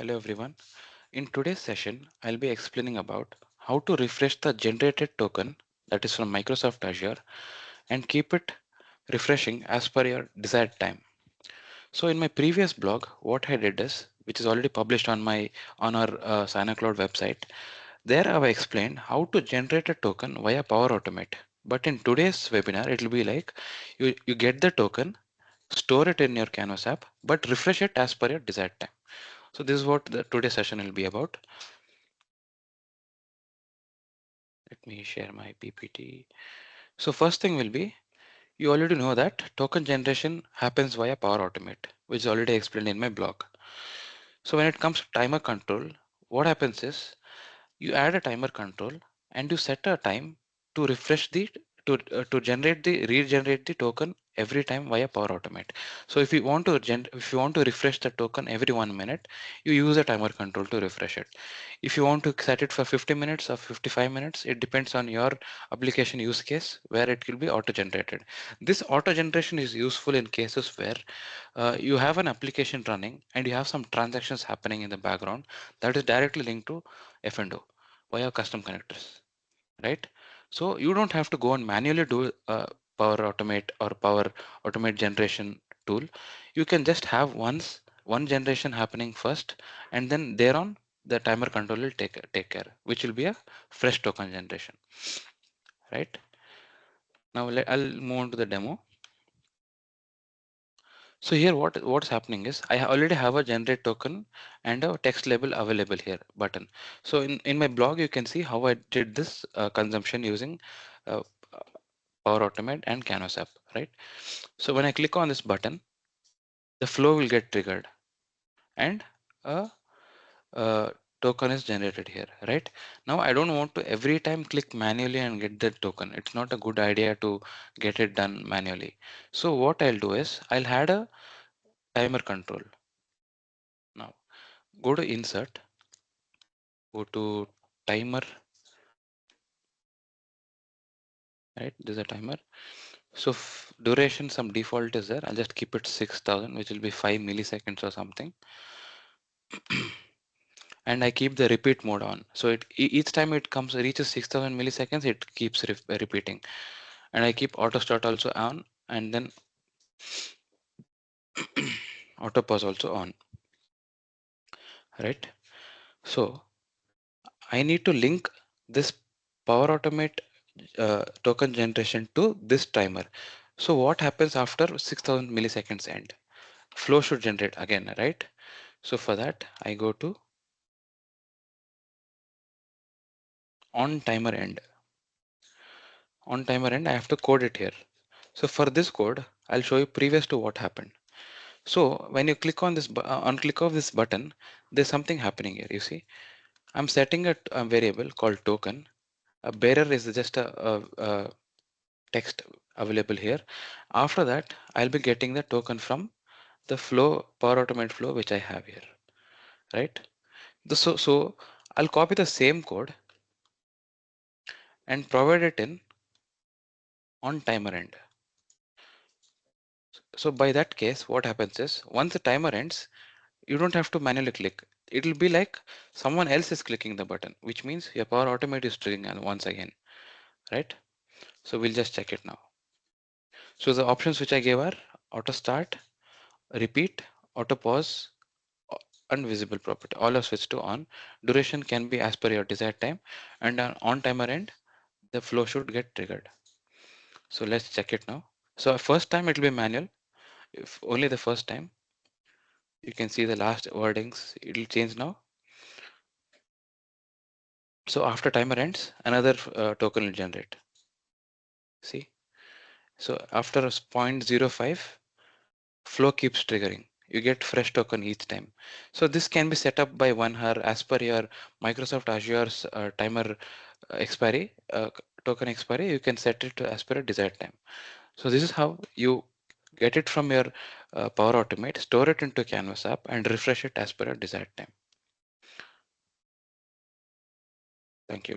Hello everyone. In today's session, I'll be explaining about how to refresh the generated token that is from Microsoft Azure and keep it refreshing as per your desired time. So in my previous blog, what I did is, which is already published on our SinaCloud website, there I've explained how to generate a token via Power Automate. But in today's webinar, it will be like you get the token, store it in your Canvas app, but refresh it as per your desired time. So this is what the today's session will be about. Let me share my PPT. So first thing will be, you already know that token generation happens via Power Automate, which is already explained in my blog. So when it comes to timer control, what happens is you add a timer control and you set a time to refresh the to generate the regenerate the token every time via Power Automate. So if you want to refresh the token every 1 minute, you use a timer control to refresh it. If you want to set it for 50 minutes or 55 minutes, it depends on your application use case where it will be auto generated. This auto generation is useful in cases where you have an application running and you have some transactions happening in the background that is directly linked to F&O via custom connectors, right? So you don't have to go and manually do Power Automate or Power Automate generation tool. You can just have one generation happening first, and then thereon the timer control will take care, which will be a fresh token generation, right? Now I'll move on to the demo. So here what's happening is I already have a generate token and a text label available here button. So in my blog you can see how I did this consumption using uh, Power Automate and Canvas app, right? So when I click on this button, the flow will get triggered and a, a token is generated here, right? Now I don't want to every time click manually and get the token. It's not a good idea to get it done manually. So what I'll do is I'll add a timer control. Now go to insert, go to timer, right? There's a timer. So duration, some default is there. I'll just keep it 6,000, which will be 5 milliseconds or something. And I keep the repeat mode on. So each time it comes reaches 6,000 milliseconds, it keeps repeating. And I keep auto start also on, and then auto pause also on, right? So I need to link this Power Automate token generation to this timer. So what happens after 6,000 milliseconds end? Flow should generate again, right? So for that, I go to on timer end. On timer end, I have to code it here. So for this code, I'll show you previous to what happened. So when you click on this, on click of this button, there's something happening here. You see, I'm setting a variable called token. A bearer is just a text available here. After that, I'll be getting the token from the flow, Power Automate flow, which I have here, right? So I'll copy the same code and provide it in on timer end. So by that case, what happens is once the timer ends, you don't have to manually click. It will be like someone else is clicking the button, which means your Power Automate is triggering once again, right? So we'll just check it now. So the options which I gave are auto start, repeat, auto pause, and visible property. All are switched to on. Duration can be as per your desired time, and on timer end, the flow should get triggered. So let's check it now. So first time it will be manual. If only the first time, you can see the last wordings. It will change now. So after timer ends, another token will generate. See, so after a 0.05, flow keeps triggering. You get fresh token each time. So this can be set up by 1 hour as per your Microsoft Azure's timer expiry, token expiry. You can set it to as per a desired time. So this is how you get it from your Power Automate, store it into Canvas app, and refresh it as per a desired time. Thank you.